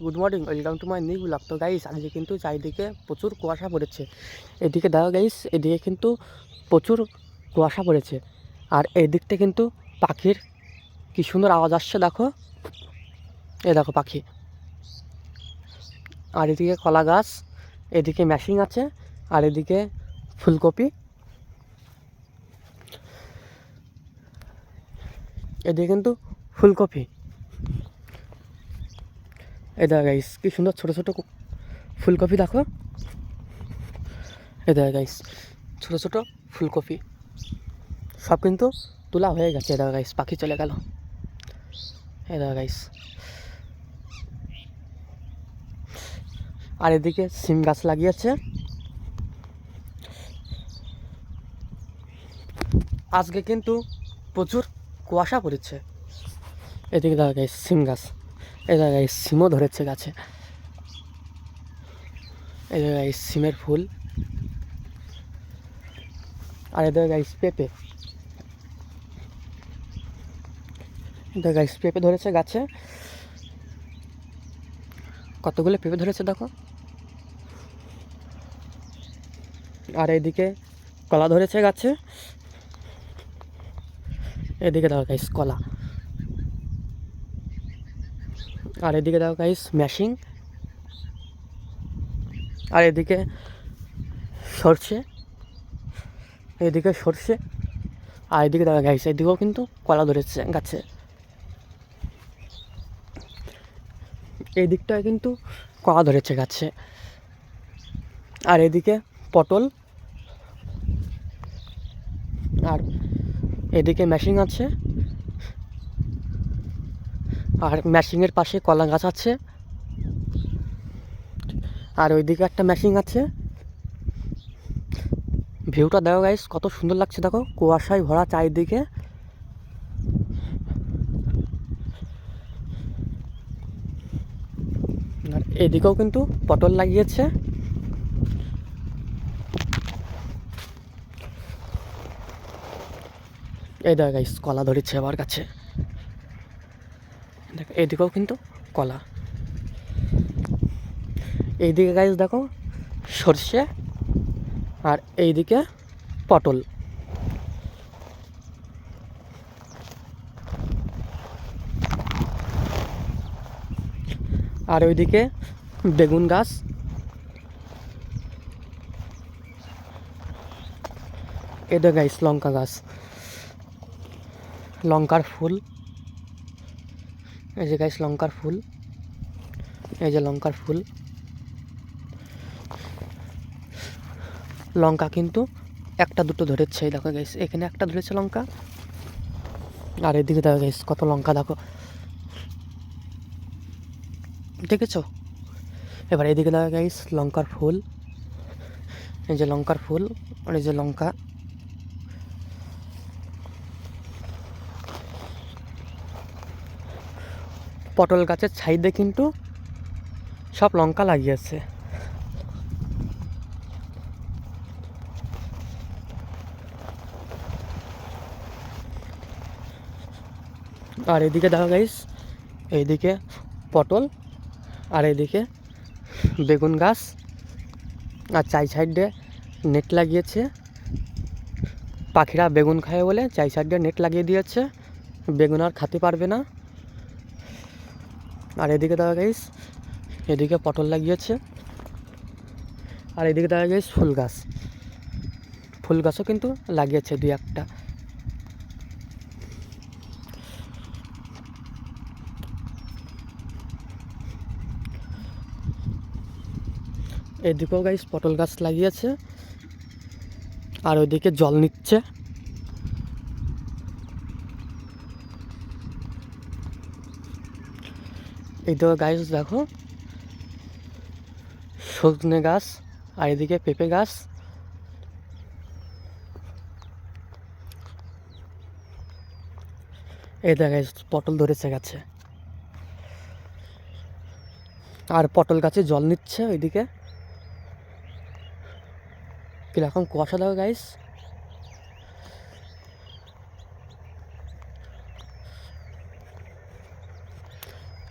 Good morning, welcome to my new blog. তো guys, আজকে কিন্তু চারিদিকে প্রচুর কুয়াশা পড়েছে। এদিকে দেখো গাইস, এদিকে কিন্তু প্রচুর কুয়াশা পড়েছে। আর এই দিকটা কিন্তু পাখির কি সুন্দর আওয়াজ আসছে, দেখো। এ দেখো পাখি। আর এদিকে কলা গাছ, এদিকে মেশিন আছে, আর এদিকে ফুলকপি, এদিকে কিন্তু ফুলকপি। এই দেখো গাইস, কি সুন্দর ছোটো ছোটো ফুলকপি, দেখো। এই দেখো গাইস, ছোটো ছোটো ফুলকপি সব কিন্তু তোলা হয়ে গেছে। এই দেখো গাইস, পাখি চলে গেল। এই দেখো গাইস, আর এদিকে সিম গাছ লাগিয়েছে। আজকে কিন্তু প্রচুর কুয়াশা পড়েছে। এদিকে দেখা গাইস সিম গাছ, এই দেখা গাইস সিমও ধরেছে গাছে। এই দেখা গাইস সিমের ফুল, আর এদিকে গাইস পেঁপে। দেখা গাইস পেঁপে ধরেছে গাছে, কতগুলো পেঁপে ধরেছে দেখো। আর এইদিকে কলা ধরেছে গাছে। এদিকে দেখো গাইস কলা, আর এদিকে দেখো গাইস মেশিন, আর এদিকে সর্ষে, এদিকে সর্ষে, আর এদিকে দেখো গাইস এদিকেও কিন্তু কলা ধরেছে গাছে। এই দিকটায় কিন্তু কলা ধরেছে গাছে। আর এদিকে পটল, আর এদিকে মেশিন আছে, আর মেশিনের পাশে কলা গাছ আছে, আর ওইদিকে একটা মেশিন আছে। ভিউটা দেখো গাইস, কত সুন্দর লাগছে দেখো, কুয়াশায় ভরা চারিদিকে। আর এদিকেও কিন্তু পটল লাগিয়েছে। এই দেখো গাইস কলা ধরেছে আবার গাছে। দেখো এদিকেও কিন্তু কলা। এইদিকে গাইস দেখো সর্ষে, আর এইদিকে পটল। আর ওইদিকে বেগুন গাছ। এই দেখো গাইস লঙ্কা গাছ, লঙ্কার ফুল। এই যে গাইস লঙ্কার ফুল, এই যে লঙ্কার ফুল। লঙ্কা কিন্তু একটা দুটো ধরেছে, দেখো গাইস এখানে একটা ধরেছে লঙ্কা। আর এদিকে দেখো গাইস কত লঙ্কা, দেখো, দেখেছো। এবার এদিকে দেখো গাইস লঙ্কার ফুল, এই যে লঙ্কার ফুল, আর এই যে লঙ্কা। পটল গাছের সাইডে কিন্তু সব লঙ্কা লাগিয়েছে। আর এদিকে দেখো গাইস, এইদিকে পটল, আর এদিকে বেগুন গাছ, আর চাই সাইডে নেট লাগিয়েছে। পাখিরা বেগুন খায় বলে চাই সাইডে নেট লাগিয়ে দিয়েছে, বেগুন আর খেতে পারবে না। আর এদিকে দেখা গাইস, এদিকে পটল লাগিয়েছে, আর এদিকে দেখা গাইস ফুল গাছ, ফুল গাছও কিন্তু লাগিয়েছে দুই একটা। এদিকেও গাইস পটল গাছ লাগিয়েছে, আর ওইদিকে জল নিচ্ছে। এইদিকে গাইস দেখো সজনে গাছ, আর এদিকে পেঁপে গাছ। এই দেখা গাইস পটল ধরেছে গাছে, আর পটল গাছে জল নিচ্ছে ওইদিকে। কিরকম কুয়াশা দেখো গাইস।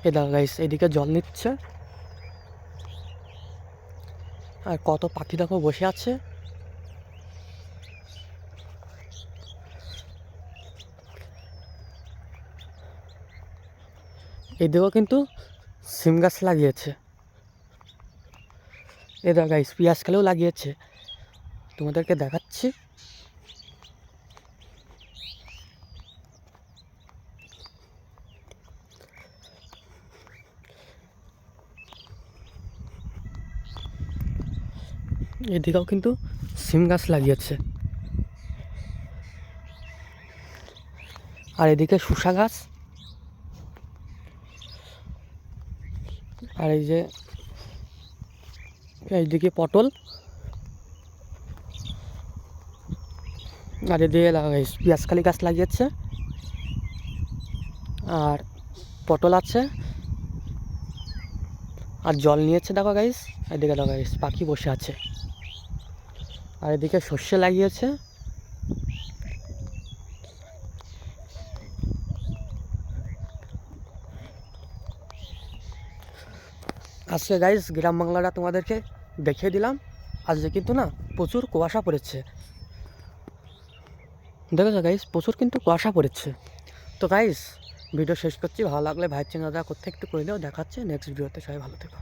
এই দেখো গাইস, এদিকে জল নিচ্ছে। আর কত পাখি দেখো বসে আছে। এদিকেও কিন্তু সিম গাছ লাগিয়েছে। এ দেখো গাইস, পেঁয়াজ কালেও লাগিয়েছে, তোমাদেরকে দেখাচ্ছি। এদিকেও কিন্তু সিম গাছ লাগিয়েছে। আর এদিকে শসা গাছ। আর এই যে এইদিকে পটল। আর এদিকে পেঁয়াজকালি গাছ লাগিয়েছে। আর পটল আছে। আর জল নিয়েছে দেখো গাইস। এদিকে দেখো গাইস, পাখি বসে আছে। আর এদিকে সর্ষে লাগিয়েছে। আজকে গাইস গ্রাম বাংলাটা তোমাদেরকে দেখিয়ে দিলাম। আজকে কিন্তু না প্রচুর কুয়াশা পড়েছে, দেখেছো গাইস, প্রচুর কিন্তু কুয়াশা পড়েছে। তো গাইস ভিডিও শেষ করছি, ভালো লাগলে ভাইয়ের চ্যানেলটা করতে একটু করে দিও। দেখাচ্ছে নেক্সট ভিডিওতে, সবাই ভালো থেকো।